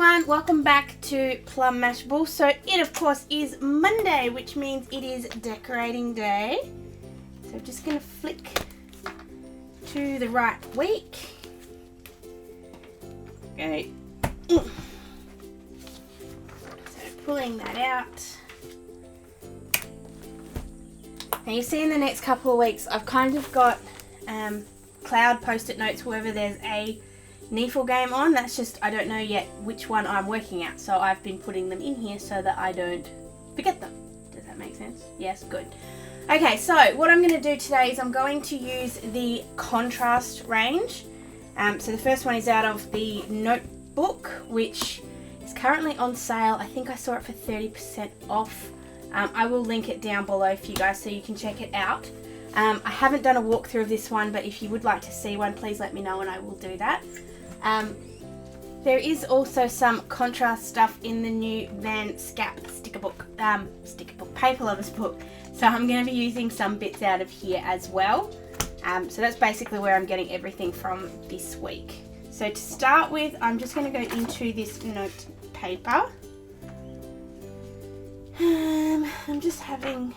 everyone, welcome back to Plum Mashable. So it of course is Monday, which means it is decorating day. So I'm just going to flick to the right week. Okay. So pulling that out. Now you see in the next couple of weeks I've kind of got cloud post-it notes wherever there's a Neefle game on. That's just, I don't know yet which one I'm working at, so I've been putting them in here so that I don't forget them. Does that make sense? Yes, good. Okay, so what I'm going to do today is I'm going to use the Kontrast range. So the first one is out of the notebook, which is currently on sale. I think I saw it for 30% off. I will link it down below for you guys so you can check it out. I haven't done a walkthrough of this one, but if you would like to see one, please let me know and I will do that. There is also some Kontrast stuff in the new Vanskap sticker book, paper lovers book. So I'm going to be using some bits out of here as well. So that's basically where I'm getting everything from this week. So to start with, I'm just going to go into this note paper. I'm just having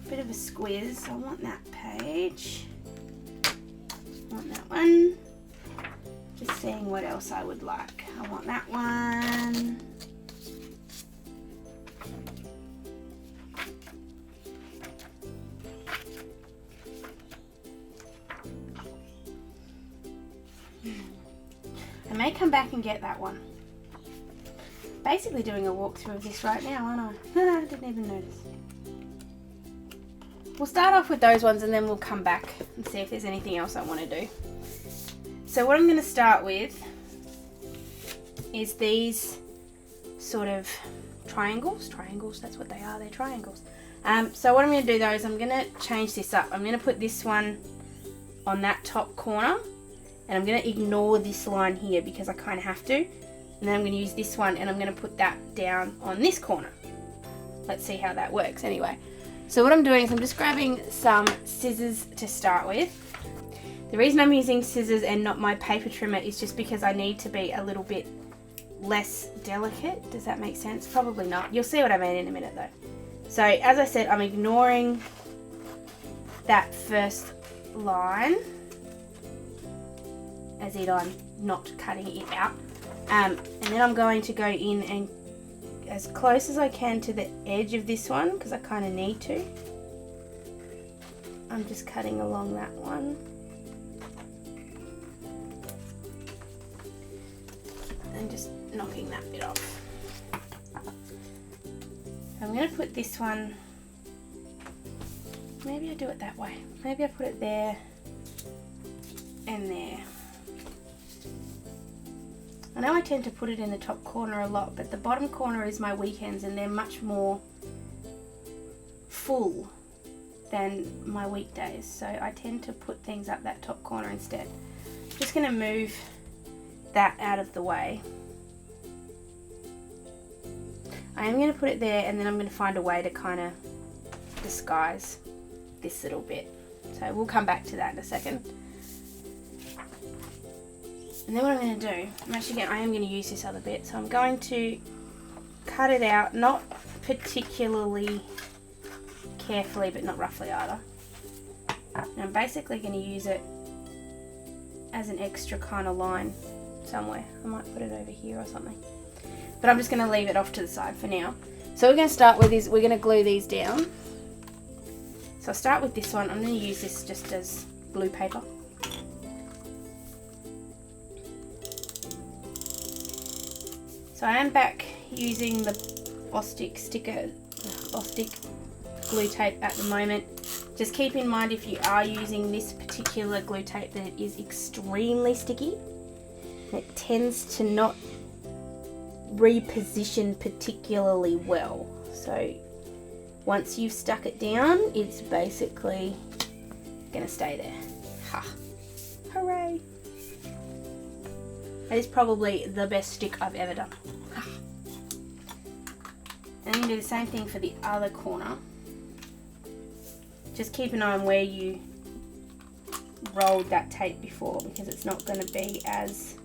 a bit of a squeeze. I want that page. I want that one. Just seeing what else I would like. I want that one. I may come back and get that one. Basically doing a walkthrough of this right now, aren't I? I didn't even notice. We'll start off with those ones and then we'll come back and see if there's anything else I want to do. So what I'm going to start with is these sort of triangles. Triangles, that's what they are, they're triangles. So what I'm going to do though is I'm going to change this up. I'm going to put this one on that top corner and I'm going to ignore this line here because I kind of have to. And then I'm going to use this one and I'm going to put that down on this corner. Let's see how that works anyway. So what I'm doing is I'm just grabbing some scissors to start with. The reason I'm using scissors and not my paper trimmer is just because I need to be a little bit less delicate. Does that make sense? Probably not. You'll see what I mean in a minute though. So as I said, I'm ignoring that first line as in I'm not cutting it out. And then I'm going to go in and as close as I can to the edge of this one because I kind of need to. I'm just cutting along that one. And just knocking that bit off. I'm going to put this one, maybe I do it that way. Maybe I put it there and there. I know I tend to put it in the top corner a lot, but the bottom corner is my weekends and they're much more full than my weekdays. So I tend to put things up that top corner instead. I'm just going to move that out of the way. I am going to put it there and then I'm going to find a way to kind of disguise this little bit. So we'll come back to that in a second. And then what I'm going to do, I am going to use this other bit, so I'm going to cut it out, not particularly carefully, but not roughly either. And I'm basically going to use it as an extra kind of line somewhere. I might put it over here or something. But I'm just going to leave it off to the side for now. So what we're going to start with is we're going to glue these down. So I'll start with this one. I'm going to use this just as glue paper. So I am back using the Bostick glue tape at the moment. Just keep in mind if you are using this particular glue tape that it is extremely sticky. It tends to not reposition particularly well. So once you've stuck it down, it's basically going to stay there. Ha! Hooray! That is probably the best stick I've ever done. And then you do the same thing for the other corner. Just keep an eye on where you rolled that tape before because it's not going to be as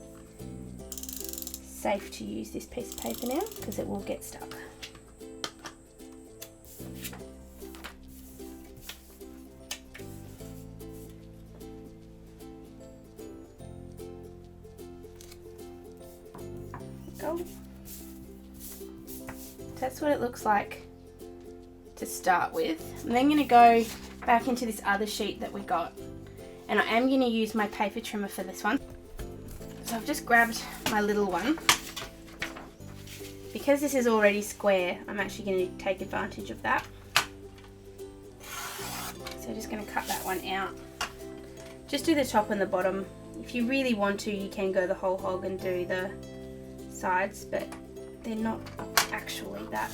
safe to use this piece of paper now because it will get stuck. Go. That's what it looks like to start with. I'm then going to go back into this other sheet that we got, and I am going to use my paper trimmer for this one. So I've just grabbed my little one. Because this is already square, I'm actually going to take advantage of that. So I'm just going to cut that one out. Just do the top and the bottom. If you really want to, you can go the whole hog and do the sides, but they're not actually that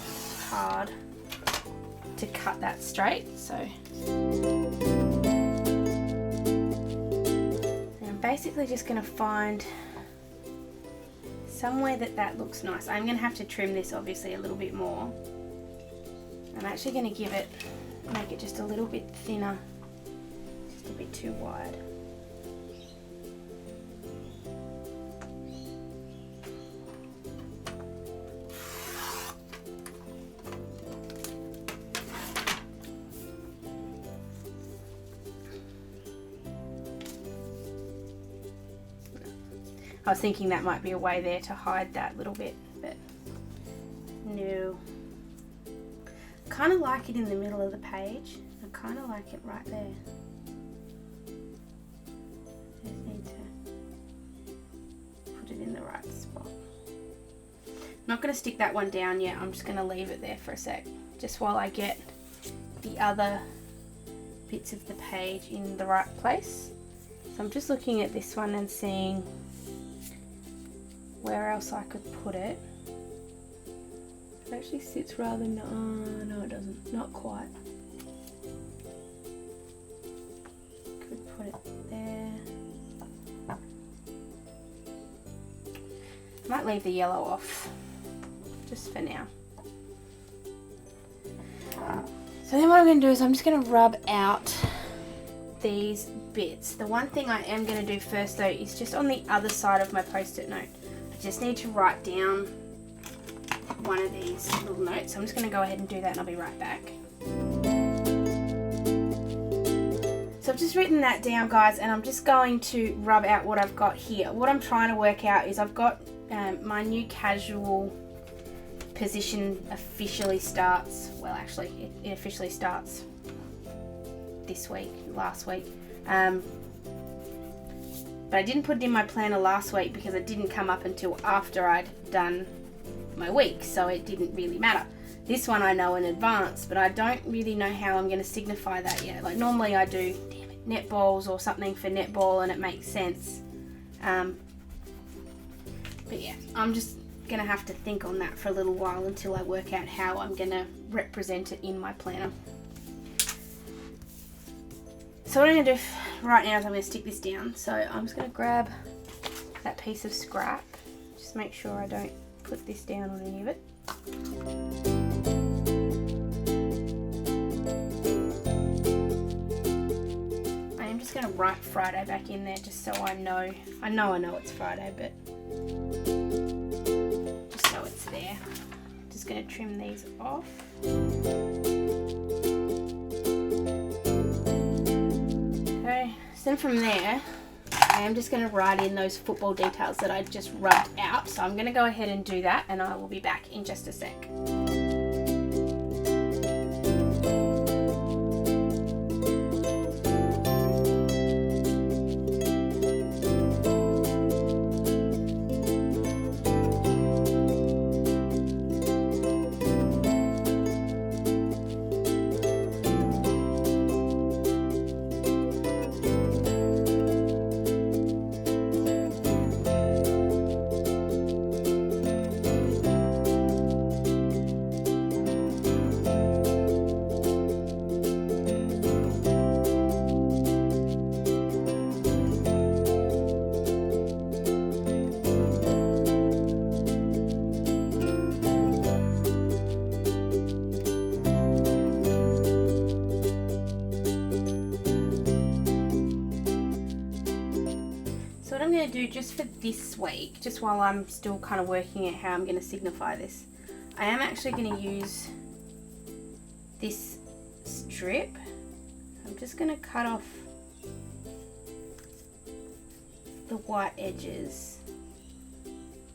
hard to cut that straight. So I'm basically just going to find somewhere that looks nice. I'm going to have to trim this obviously a little bit more. I'm actually going to make it just a little bit thinner, just a bit too wide. I was thinking that might be a way there to hide that little bit, but no. I kind of like it in the middle of the page. I kind of like it right there. Just need to put it in the right spot. I'm not going to stick that one down yet. I'm just going to leave it there for a sec, just while I get the other bits of the page in the right place. So I'm just looking at this one and seeing where else I could put it. It actually sits rather, no it doesn't, not quite. Could put it there. I might leave the yellow off, just for now. So then what I'm going to do is I'm just going to rub out these bits. The one thing I am going to do first though is just on the other side of my post-it note. I just need to write down one of these little notes. So I'm just going to go ahead and do that and I'll be right back. So I've just written that down, guys, and I'm just going to rub out what I've got here. What I'm trying to work out is I've got my new casual position officially starts, well actually it officially starts this week, last week. But I didn't put it in my planner last week because it didn't come up until after I'd done my week, so it didn't really matter. This one I know in advance, but I don't really know how I'm going to signify that yet. Like normally I do, netballs or something for netball and it makes sense. But yeah, I'm just going to have to think on that for a little while until I work out how I'm going to represent it in my planner. So what I'm going to do right now is I'm going to stick this down. So I'm just going to grab that piece of scrap. Just make sure I don't put this down on any of it. I am just going to write Friday back in there just so I know it's Friday, but just so it's there. Just going to trim these off. Then from there, I am just going to write in those football details that I just rubbed out. So I'm going to go ahead and do that and I will be back in just a sec. what I'm going to do just for this week, just while I'm still kind of working out how I'm going to signify this, I am actually going to use this strip. I'm just going to cut off the white edges.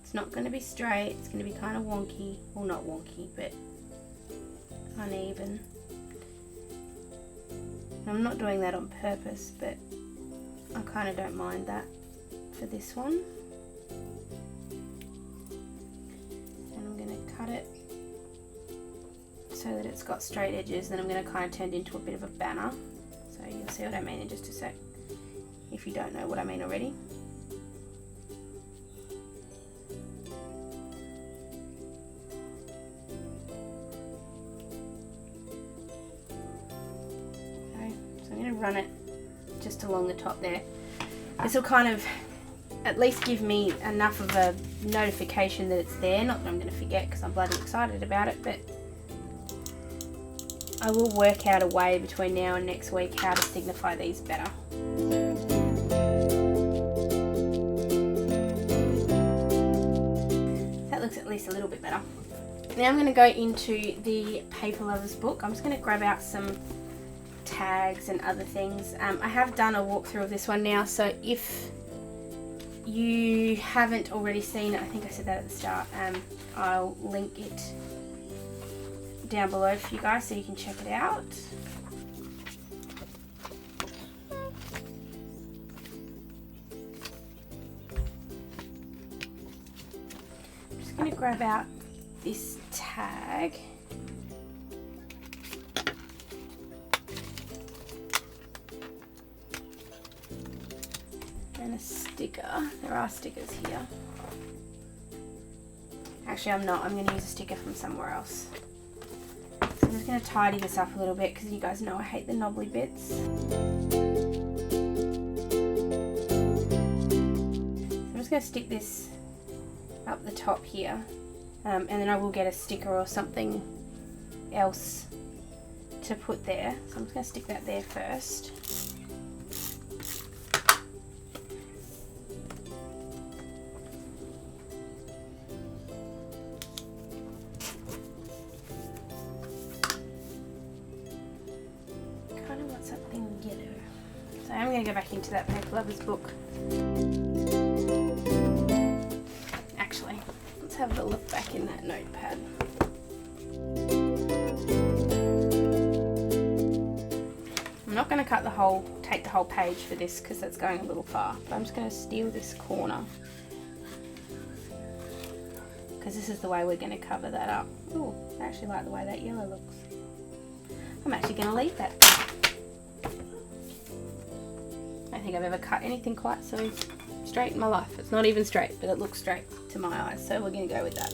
It's not going to be straight, it's going to be kind of wonky, well not wonky, but uneven. I'm not doing that on purpose, but I kind of don't mind that for this one. And I'm going to cut it so that it's got straight edges, then I'm going to kind of turn it into a bit of a banner. So you'll see what I mean in just a sec, if you don't know what I mean already. Run it just along the top there. This will kind of at least give me enough of a notification that it's there. Not that I'm going to forget because I'm bloody excited about it, but I will work out a way between now and next week how to signify these better. That looks at least a little bit better. Now I'm going to go into the Paper Lovers book. I'm just going to grab out some tags and other things. I have done a walkthrough of this one now, so if you haven't already seen it, I think I said that at the start, I'll link it down below for you guys so you can check it out. I'm just going to grab out this tag. And a sticker. There are stickers here. Actually, I'm not. I'm going to use a sticker from somewhere else. So I'm just going to tidy this up a little bit because you guys know I hate the knobbly bits. So I'm just going to stick this up the top here. And then I will get a sticker or something else to put there. So I'm just going to stick that there first. I'm going to go back into that Paper Lovers book. Actually, let's have a look back in that notepad. I'm not going to take the whole page for this because that's going a little far, but I'm just going to steal this corner because this is the way we're going to cover that up. Ooh, I actually like the way that yellow looks. I'm actually going to leave that. I don't think I've ever cut anything quite so straight in my life. It's not even straight, but it looks straight to my eyes, so we're going to go with that.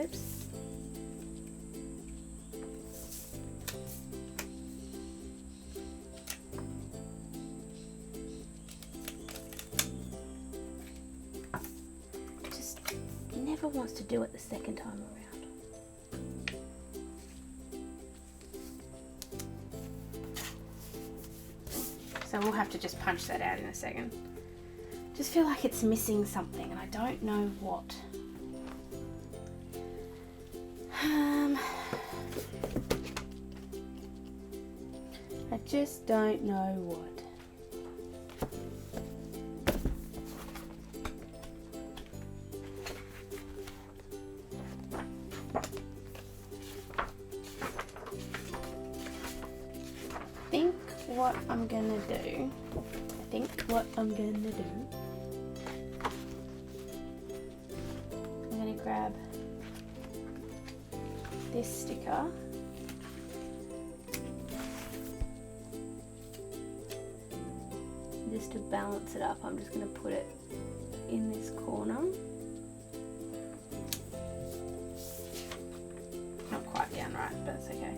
Oops. Just never wants to do it the second time around. So we'll have to just punch that out in a second. Just feel like it's missing something and I don't know what. I just don't know what. What I'm gonna do, I'm gonna grab this sticker just to balance it up. I'm just gonna put it in this corner. Not quite down right, but it's okay.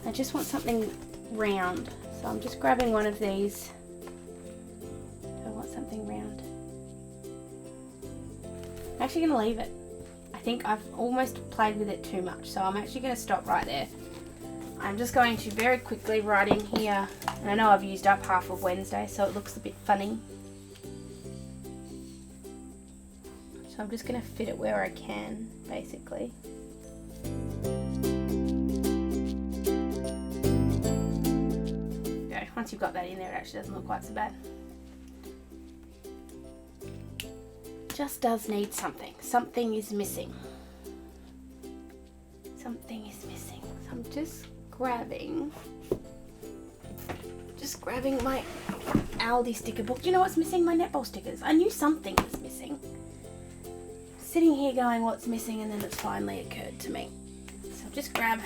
I just want something round. So I'm just grabbing one of these. I want something round. I'm actually going to leave it. I think I've almost played with it too much, so I'm actually going to stop right there. I'm just going to very quickly write in here And I know I've used up half of Wednesday, so it looks a bit funny. So I'm just going to fit it where I can, basically. Okay, once you've got that in there, it actually doesn't look quite so bad. Just does need something. Something is missing. Something is missing. So I'm just grabbing my Aldi sticker book. Do you know what's missing? My netball stickers. I knew something was missing. Sitting here going, what's missing? And then it's finally occurred to me. So I'll just grab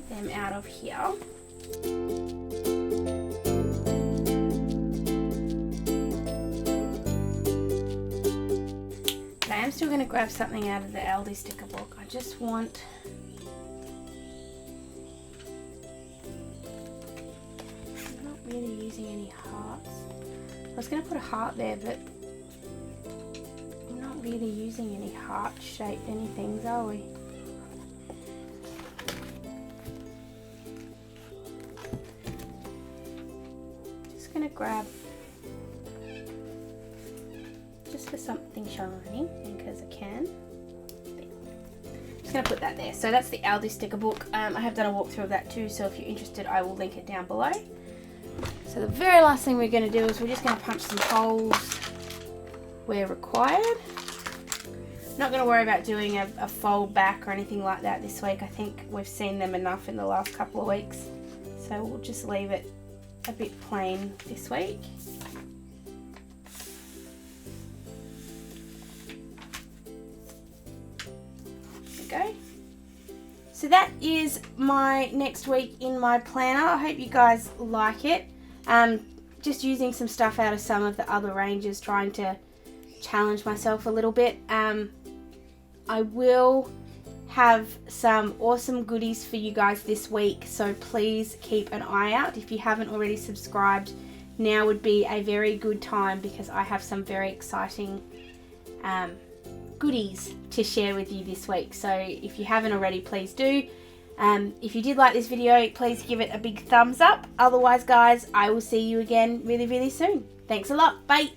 them out of here. But I am still going to grab something out of the Aldi sticker book. I just want... really using any hearts. I was going to put a heart there, but I'm not really using any heart-shaped anythings, are we? Just going to grab just for something shiny, because I can. Just going to put that there. So that's the Aldi sticker book. I have done a walkthrough of that too, so if you're interested, I will link it down below. So the very last thing we're going to do is we're just going to punch some holes where required. I'm not going to worry about doing a fold back or anything like that this week. I think we've seen them enough in the last couple of weeks. So we'll just leave it a bit plain this week. There we go. So that is my next week in my planner. I hope you guys like it. Just using some stuff out of some of the other ranges, trying to challenge myself a little bit. I will have some awesome goodies for you guys this week, so please keep an eye out. If you haven't already subscribed, now would be a very good time, because I have some very exciting goodies to share with you this week. So if you haven't already, please do. If you did like this video, please give it a big thumbs up. Otherwise, guys, I will see you again really, really soon. Thanks a lot. Bye.